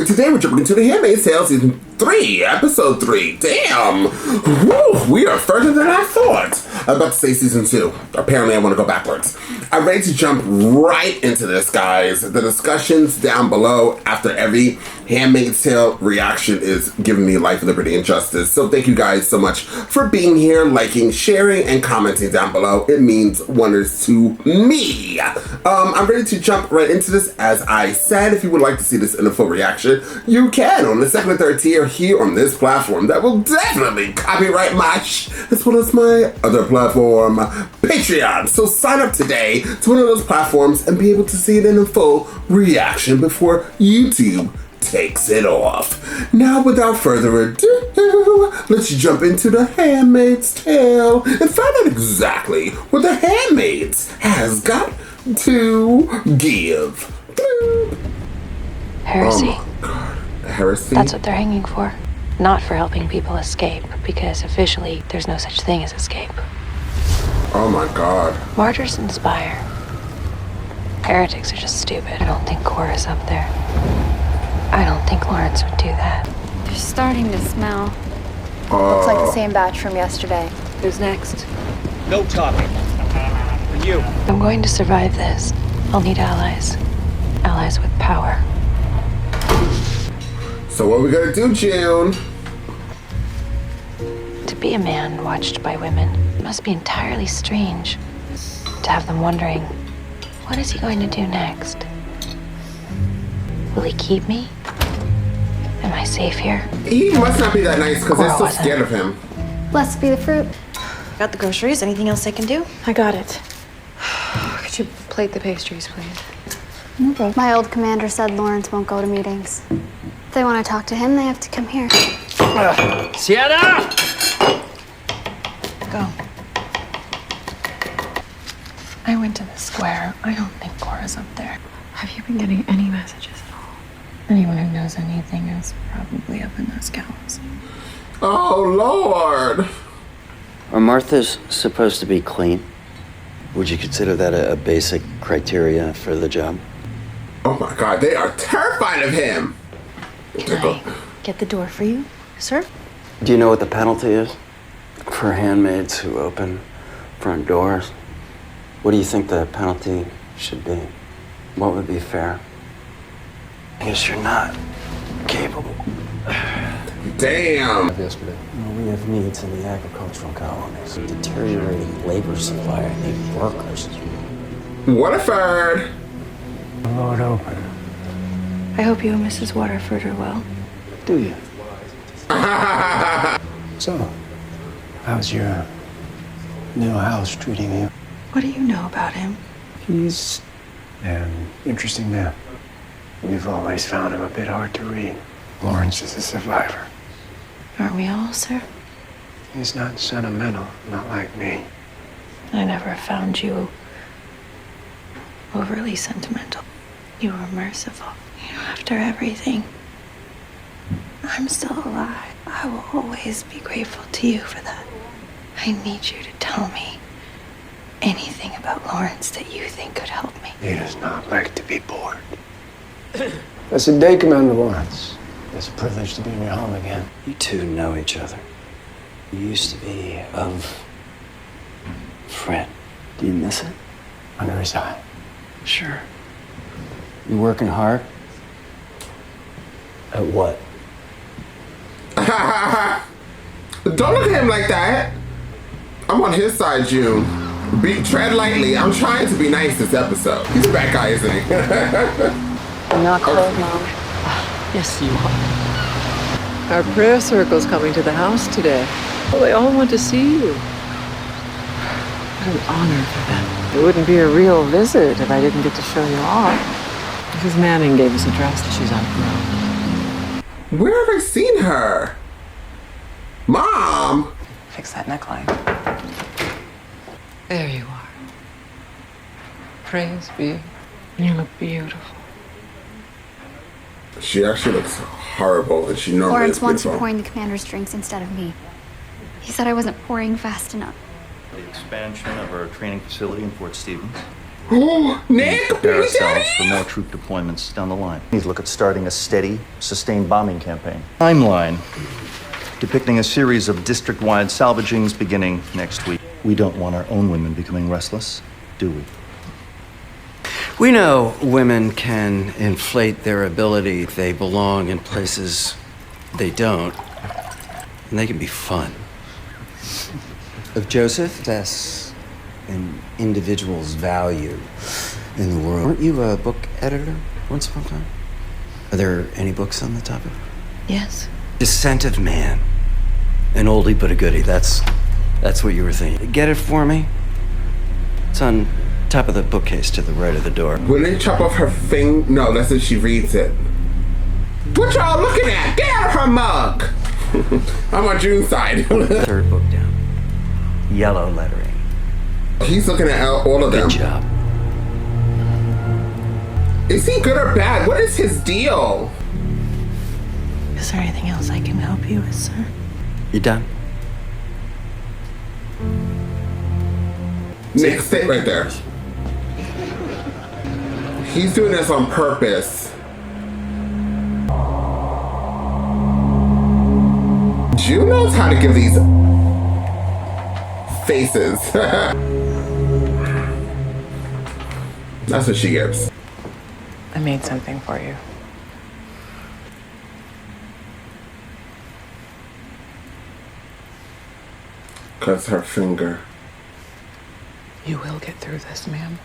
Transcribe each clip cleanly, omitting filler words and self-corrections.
Today we're jumping into the Handmaid's Tale Season 3, Episode 3. Damn! Woo, we are further than I thought. I was about to say Season 2. Apparently I want to go backwards. I'm ready to jump right into this, guys. The discussions down below after every Handmaid's Tale reaction is giving me life, liberty, and justice. So thank you guys so much for being here, liking, sharing, and commenting down below. It means wonders to me. I'm ready to jump right into this. As I said, if you would like to see this in a full reaction, you can on the second and third tier here on this platform. That will definitely copyright my as well as my other platform, Patreon. So sign up today to one of those platforms and be able to see it in a full reaction before YouTube takes it off. Now, without further ado, let's jump into the Handmaid's Tale and find out exactly what the Handmaids has got to give. Heresy. Oh my God. Heresy? That's what they're hanging for. Not for helping people escape, because officially there's no such thing as escape. Oh my God. Martyrs inspire. Heretics are just stupid. I don't think Cora's up there. I don't think Lawrence would do that. They're starting to smell. Looks like the same batch from yesterday. Who's next? No talking. And you. I'm going to survive this. I'll need allies. Allies with power. So what are we gonna do, June? To be a man watched by women must be entirely strange. To have them wondering, what is he going to do next? Will he keep me? Am I safe here? He must not be that nice because they're so scared of him. Blessed be the fruit. Got the groceries. Anything else I can do? I got it. Could you plate the pastries, please? Okay. My old commander said Lawrence won't go to meetings. If they want to talk to him, they have to come here. Sienna! Go. I went to the square. I don't think Cora's up there. Have you been getting any messages at all? Anyone who knows anything is probably up in those gallows. Oh, Lord. Are Marthas supposed to be clean? Would you consider that a basic criteria for the job? Oh my God, they are terrified of him. Can I get the door for you, sir? Do you know what the penalty is for handmaids who open front doors? What do you think the penalty should be? What would be fair? I guess you're not capable. Damn. Yesterday. We have needs in the agricultural colonies. Deteriorating labor supply. I need workers. Waterford. Lord open. I hope you and Mrs. Waterford are well. Do you? So, how's your new house treating you? What do you know about him? He's an interesting man. We've always found him a bit hard to read. Lawrence is a survivor. Aren't we all, sir? He's not sentimental, not like me. I never found you overly sentimental. You were merciful. After everything, I'm still alive. I will always be grateful to you for that. I need you to tell me anything about Lawrence that you think could help me. He does not like to be bored. That's a day, Commander Lawrence. It's a privilege to be in your home again. You two know each other. You used to be of Fred. Do you miss it? Under his eye. Sure. You working hard? At what? Don't look at him like that. I'm on his side, June. Tread lightly. I'm trying to be nice this episode. He's a bad guy, isn't he? I'm not cold, Mom. Yes, you are. Our prayer circle's coming to the house today. Well, they all want to see you. What an honor for them. It wouldn't be a real visit if I didn't get to show you off. Mrs. Manning gave us a dress that she's outgrown. Where have I seen her? Mom! Fix that neckline. There you are. Praise be. You look beautiful. She actually looks horrible, and she normally Lawrence is wants you beautiful. pouring the commander's drinks instead of me. He said I wasn't pouring fast enough. The expansion of our training facility in Fort Stevens. Nick, Prepare baby daddy. ourselves for more troop deployments down the line. We need to look at starting a steady, sustained bombing campaign. Timeline depicting a series of district-wide salvagings beginning next week. We don't want our own women becoming restless, do we? We know women can inflate their ability. They belong in places they don't. And they can be fun. Of Joseph, that's an individual's value in the world. Weren't you a book editor once upon a time? Are there any books on the topic? Yes. Descent of Man. An oldie but a goodie. That's what you were thinking. Get it for me? It's on top of the bookcase to the right of the door. When they chop off her finger, no, that's if she reads it. What y'all looking at? Get out of her mug. I'm on June's side. Third book down. Yellow lettering. He's looking at all of them. Good job. Is he good or bad? What is his deal? Is there anything else I can help you with, sir? You done? Nick, stay right there. He's doing this on purpose. June knows how to give these faces. That's what she gives. I made something for you. Cuts her finger. You will get through this, ma'am.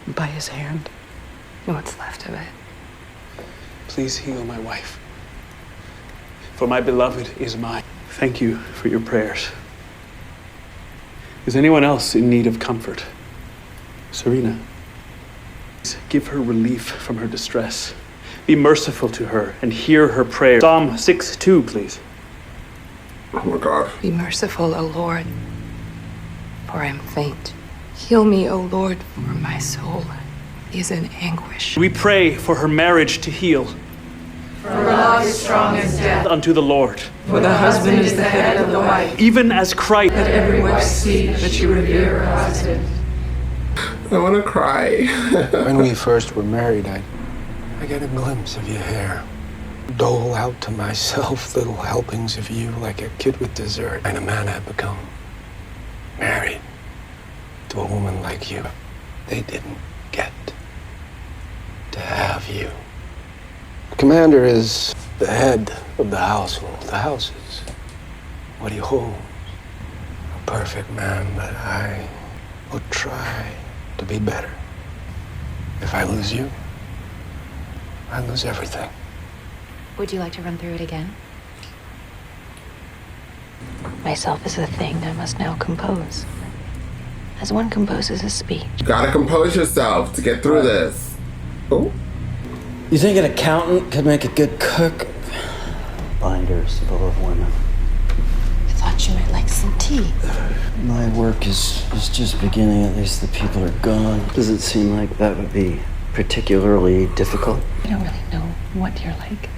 By his hand. What's left of it. Please heal my wife. For my beloved is mine. Thank you for your prayers. Is anyone else in need of comfort? Serena, please give her relief from her distress. Be merciful to her and hear her prayer. Psalm 6:2, please. Oh my God. Be merciful, O Lord, for I am faint. Heal me, O Lord, for my soul is in anguish. We pray for her marriage to heal. For love is strong as death. Unto the Lord. For the husband is the head of the wife. Even as Christ. Let every wife see that she revere her husband. I want to cry. When we first were married, I get a glimpse of your hair. Dole out to myself little helpings of you like a kid with dessert. And a man I've become. Married to a woman like you. They didn't get to have you. The commander is the head of the household. The house is what he holds. A perfect man, but I will try to be better. If I lose you, I lose everything. Would you like to run through it again? Myself is the thing I must now compose. As one composes a speech. Gotta compose yourself to get through this. Oh. You think an accountant could make a good cook? Binders full of women. I thought you might like some tea. My work is just beginning. At least the people are gone. Does it seem like that would be particularly difficult? I don't really know what you're like,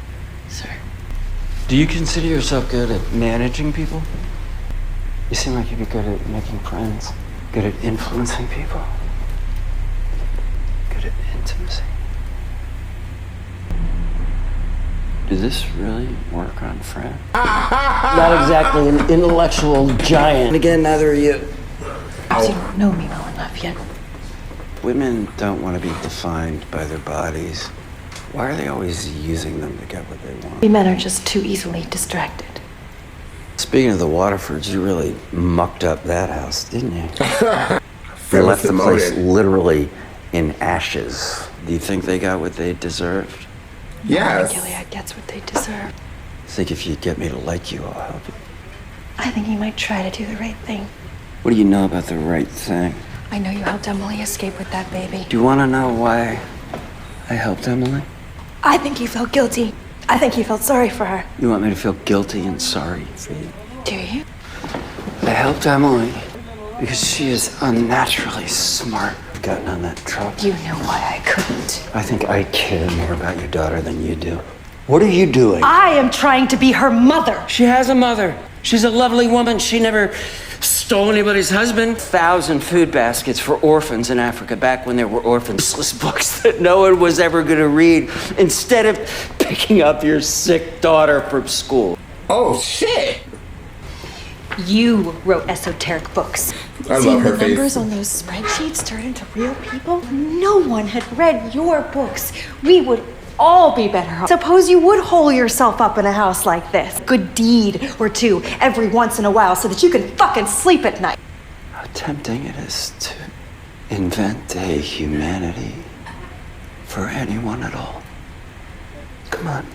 sir. Do you consider yourself good at managing people? You seem like you'd be good at making friends, good at influencing people, good at intimacy. Did this really work on Fred? Not exactly an intellectual giant. And again, neither are you. You don't know me well enough yet. Women don't want to be defined by their bodies. Why are they always using them to get what they want? We men are just too easily distracted. Speaking of the Waterfords, you really mucked up that house, didn't you? You left the place literally in ashes. Do you think they got what they deserved? Yes. I think Gilead gets what they deserve. I think if you get me to like you, I'll help you. I think he might try to do the right thing. What do you know about the right thing? I know you helped Emily escape with that baby. Do you want to know why I helped Emily? I think he felt guilty. I think he felt sorry for her. You want me to feel guilty and sorry for you? Do you? I helped Emily because she is unnaturally smart. I've gotten on that truck. You know why I couldn't. I think I care more about your daughter than you do. What are you doing? I am trying to be her mother. She has a mother. She's a lovely woman. She never stole anybody's husband. 1,000 food baskets for orphans in Africa back when there were orphansless books that no one was ever going to read instead of picking up your sick daughter from school. Oh, shit. You wrote esoteric books. I Seeing love her the face. numbers on those spreadsheets turn into real people. No one had read your books. We would all be better off. Suppose you would hole yourself up in a house like this. Good deed or two every once in a while so that you can fucking sleep at night. How tempting it is to invent a humanity for anyone at all. Come on.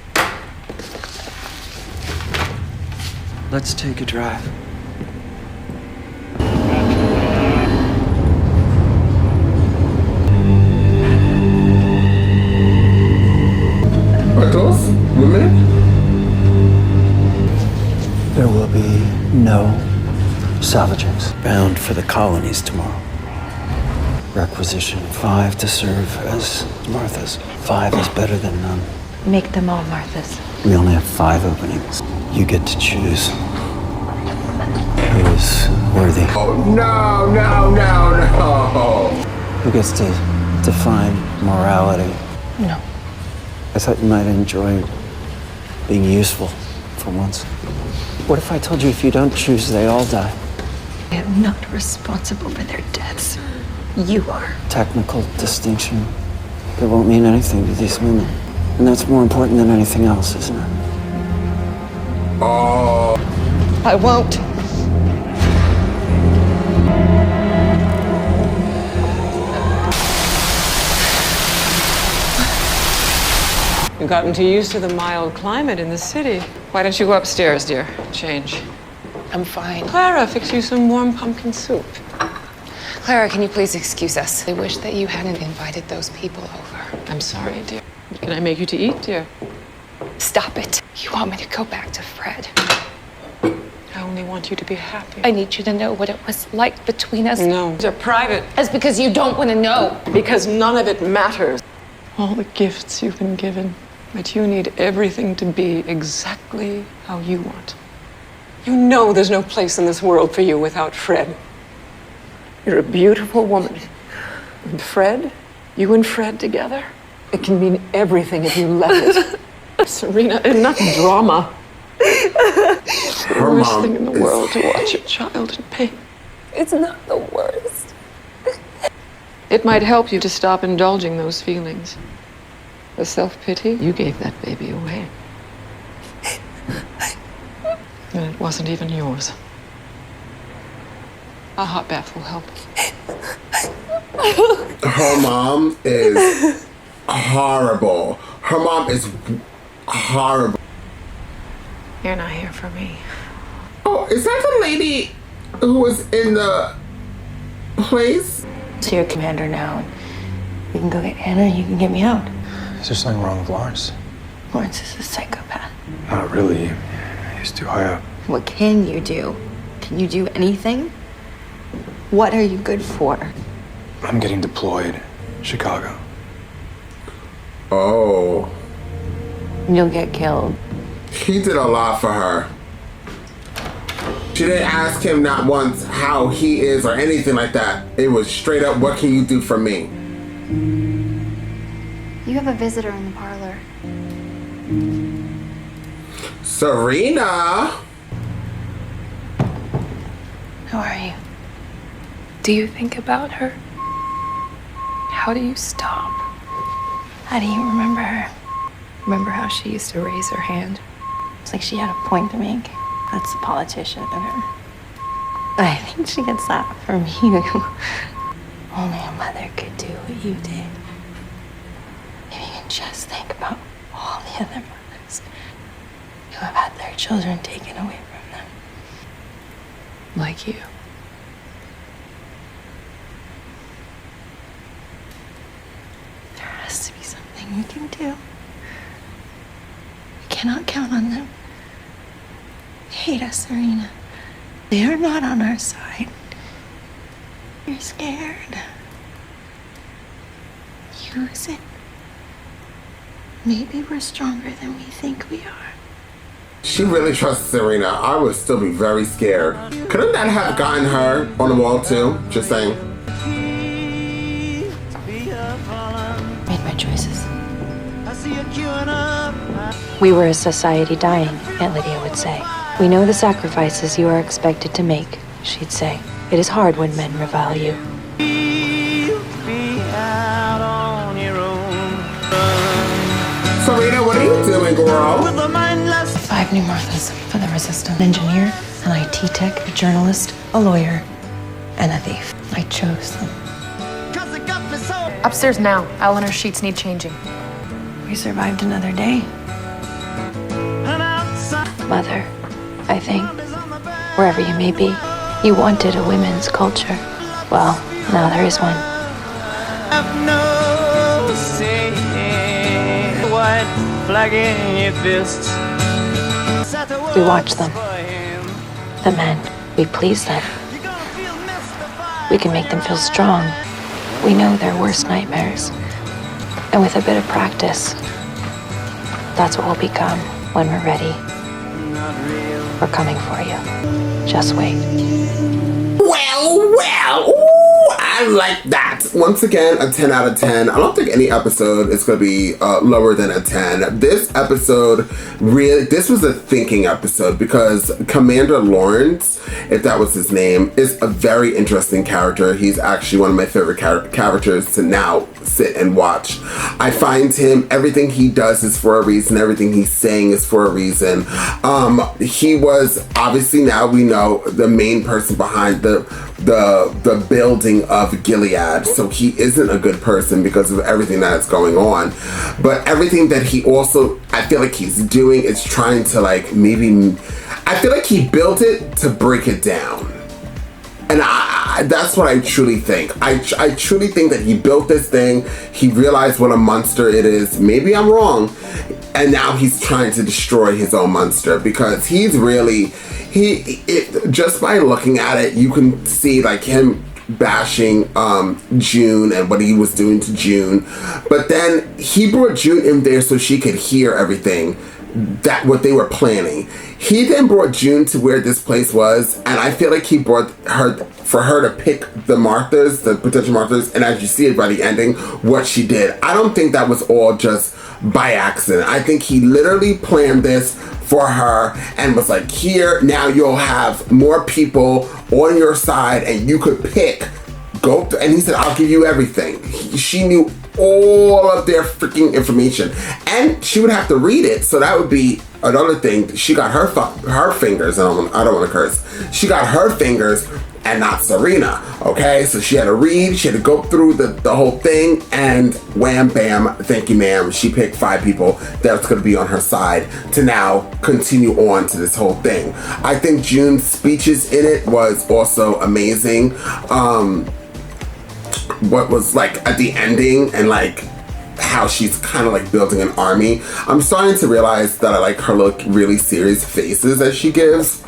Let's take a drive. Adults? Women? There will be no salvagings bound for the colonies tomorrow. Requisition 5 to serve as Marthas. 5 is better than none. Make them all Marthas. We only have 5 openings. You get to choose who is worthy. Oh, no, no, no, no. Who gets to define morality. No. I thought you might enjoy being useful for once. What if I told you if you don't choose, they all die? I am not responsible for their deaths. You are. Technical distinction that won't mean anything to these women. And that's more important than anything else, isn't it? Oh. I won't. You've gotten too used to the mild climate in the city. Why don't you go upstairs, dear? Change. I'm fine. Clara, fix you some warm pumpkin soup. Clara, can you please excuse us? I wish that you hadn't invited those people over. I'm sorry, dear. Can I make you to eat, dear? Stop it. You want me to go back to Fred? I only want you to be happy. I need you to know what it was like between us. No, they're private. That's because you don't want to know. Because none of it matters. All the gifts you've been given, but you need everything to be exactly how you want. You know there's no place in this world for you without Fred. You're a beautiful woman. And Fred, you and Fred together, it can mean everything if you let it. Serena, enough drama. It's the worst thing in the world to watch a child in pain. It's not the worst. It might help you to stop indulging those feelings. The self-pity, you gave that baby away. And it wasn't even yours. A hot bath will help. Her mom is horrible. Her mom is horrible. You're not here for me. Oh, is that the lady who was in the place? So you're commander now. You can go get Anna, you can get me out. Is there something wrong with Lawrence? Lawrence is a psychopath. Not really. He's too high up. What can you do? Can you do anything? What are you good for? I'm getting deployed. Chicago. Oh. You'll get killed. He did a lot for her. She didn't ask him not once how he is or anything like that. It was straight up, what can you do for me? You have a visitor in the parlor. Serena! How are you? Do you think about her? How do you stop? How do you remember her? Remember how she used to raise her hand? It's like she had a point to make. That's the politician in her. I think she gets that from you. Only a mother could do what you did. If you can just think about all the other mothers who have had their children taken away from them. Like you. There has to be something we can do. We cannot count on them. They hate us, Serena. They are not on our side. You're scared. Use it. Maybe we're stronger than we think we are. She really trusts Serena. I would still be very scared. Couldn't that have gotten her on the wall too? Just saying. Made my choices. We were a society dying, Aunt Lydia would say. We know the sacrifices you are expected to make, she'd say. It is hard when men revile you. Serena, what are you doing, girl? 5 new Marthas for the resistance. An engineer, an IT tech, a journalist, a lawyer, and a thief. I chose them. Upstairs now. Eleanor's sheets need changing. We survived another day. Mother, I think, wherever you may be, you wanted a women's culture. Well, now there is one. We watch them. The men. We please them. We can make them feel strong. We know their worst nightmares. And with a bit of practice, that's what we'll become when we're ready. We're coming for you. Just wait. Well. Ooh, I like that. Once again, a 10 out of 10. I don't think any episode is going to be lower than a 10. This episode, this was a thinking episode because Commander Lawrence, if that was his name, is a very interesting character. He's actually one of my favorite characters to now sit and watch. I find him, everything he does is for a reason. Everything he's saying is for a reason. He was, obviously now we know, the main person behind the building of Gilead. So he isn't a good person because of everything that's going on. But everything that he also, I feel like he's doing is trying to like maybe, I feel like he built it to break it down. And that's what I truly think. I truly think that he built this thing. He realized what a monster it is. Maybe I'm wrong. And now he's trying to destroy his own monster because he's really, just by looking at it, you can see like him bashing June and what he was doing to June. But then he brought June in there so she could hear everything, that what they were planning. He then brought June to where this place was, and I feel like he brought her for her to pick the Marthas, the potential Marthas, and as you see it by the ending, what she did. I don't think that was all just by accident. I think he literally planned this for her and was like, here, now you'll have more people on your side and you could pick, and he said, I'll give you everything. She knew all of their freaking information and she would have to read it, so that would be another thing. She got her fingers, I don't want to curse, she got her fingers and not Serena, okay? So she had to read, she had to go through the whole thing, and wham bam, thank you ma'am, she picked 5 people that's going to be on her side to now continue on to this whole thing. I think June's speeches in it was also amazing. What was like at the ending and like how she's kind of like building an army. I'm starting to realize that I like her really serious faces that she gives.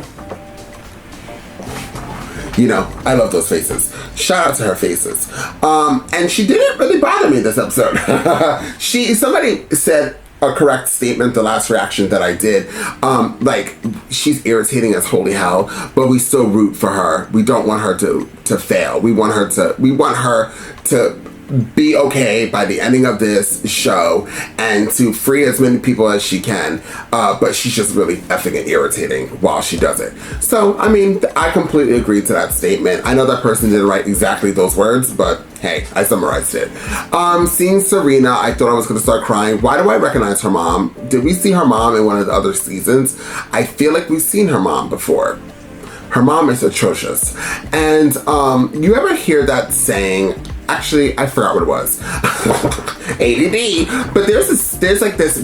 You know, I love those faces. Shout out to her faces. And she didn't really bother me this episode. Somebody said a correct statement, the last reaction that I did. Like, she's irritating as holy hell, but we still root for her. We don't want her to fail. We want her to be okay by the ending of this show and to free as many people as she can, but she's just really effing and irritating while she does it. So, I mean, I completely agree to that statement. I know that person didn't write exactly those words, but hey, I summarized it. Seeing Serena, I thought I was going to start crying. Why do I recognize her mom? Did we see her mom in one of the other seasons? I feel like we've seen her mom before. Her mom is atrocious. And you ever hear that saying, actually, I forgot what it was. ADD. But there's like this,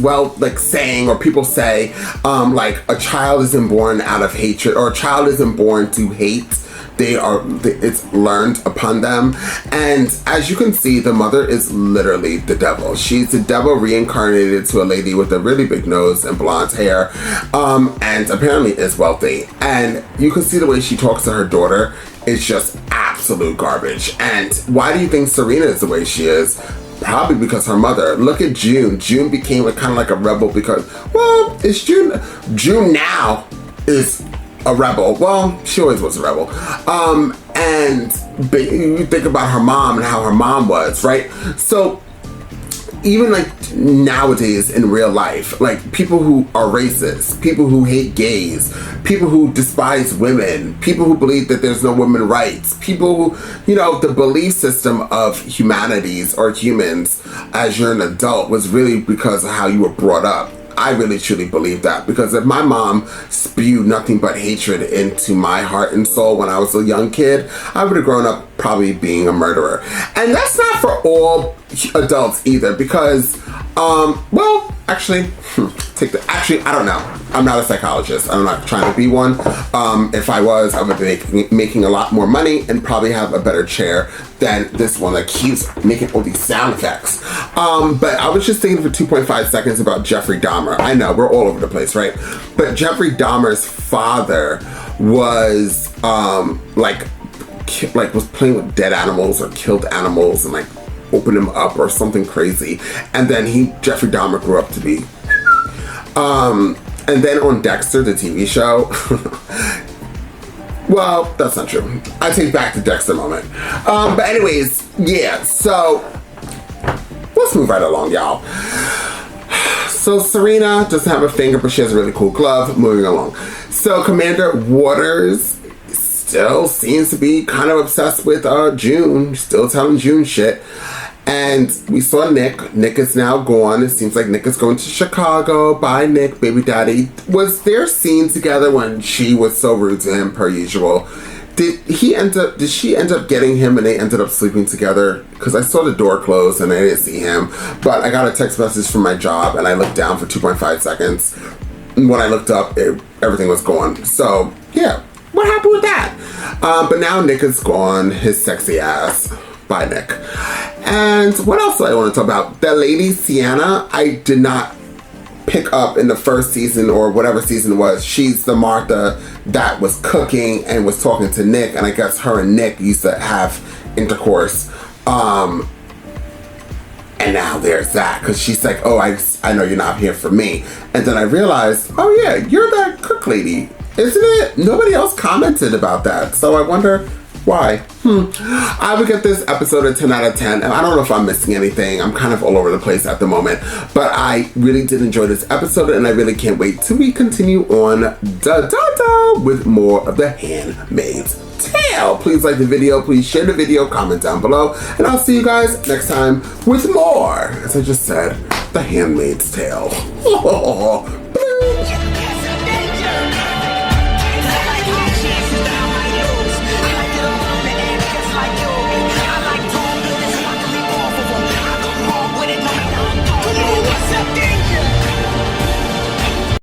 saying, or people say, like a child isn't born out of hatred, or a child isn't born to hate. It's learned upon them. And as you can see, the mother is literally the devil. She's the devil reincarnated to a lady with a really big nose and blonde hair, and apparently is wealthy. And you can see the way she talks to her daughter is just absolute garbage. And why do you think Serena is the way she is? probably because her mother. Look at June. June became kind of like a rebel because, well, it's June. June now is a rebel. Well, she always was a rebel. And you think about her mom and how her mom was, right? So even like nowadays in real life, like people who are racist, people who hate gays, people who despise women, people who believe that there's no women rights, people who, you know, the belief system of humanities or humans as you're an adult was really because of how you were brought up. I really truly believe that, because if my mom spewed nothing but hatred into my heart and soul when I was a young kid, I would have grown up probably being a murderer. And that's not for all adults either, because, well, actually, I don't know. I'm not a psychologist. I'm not trying to be one. If I was, I would be making a lot more money and probably have a better chair than this one that keeps making all these sound effects. But I was just thinking for 2.5 seconds about Jeffrey Dahmer. I know, we're all over the place, right? But Jeffrey Dahmer's father was, like was playing with dead animals or killed animals and like opened them up or something crazy. And then Jeffrey Dahmer grew up to be, and then on Dexter, the TV show, well, that's not true. I take back the Dexter moment. But anyways, yeah, so let's move right along, y'all. So Serena doesn't have a finger, but she has a really cool glove. Moving along. So Commander Waters still seems to be kind of obsessed with June, still telling June shit. And we saw Nick. Nick is now gone. It seems like Nick is going to Chicago. Bye, Nick, baby daddy. Was their scene together when she was so rude to him, per usual? Did she end up getting him and they ended up sleeping together? Because I saw the door close and I didn't see him. But I got a text message from my job and I looked down for 2.5 seconds. And when I looked up, everything was gone. So, yeah. What happened with that? But now Nick is gone. His sexy ass. Bye, Nick. And what else do I want to talk about? The lady Sienna, I did not pick up in the first season or whatever season it was. She's the Martha that was cooking and was talking to Nick, and I guess her and Nick used to have intercourse. And now there's that, because she's like, oh, I know you're not here for me. And then I realized, oh yeah, you're that cook lady, isn't it? Nobody else commented about that, so I wonder why. I would get this episode a 10 out of 10, and I don't know if I'm missing anything. I'm kind of all over the place at the moment, but I really did enjoy this episode, and I really can't wait till we continue on with more of The Handmaid's Tale. Please like the video, please share the video, comment down below, and I'll see you guys next time with more, as I just said, The Handmaid's Tale.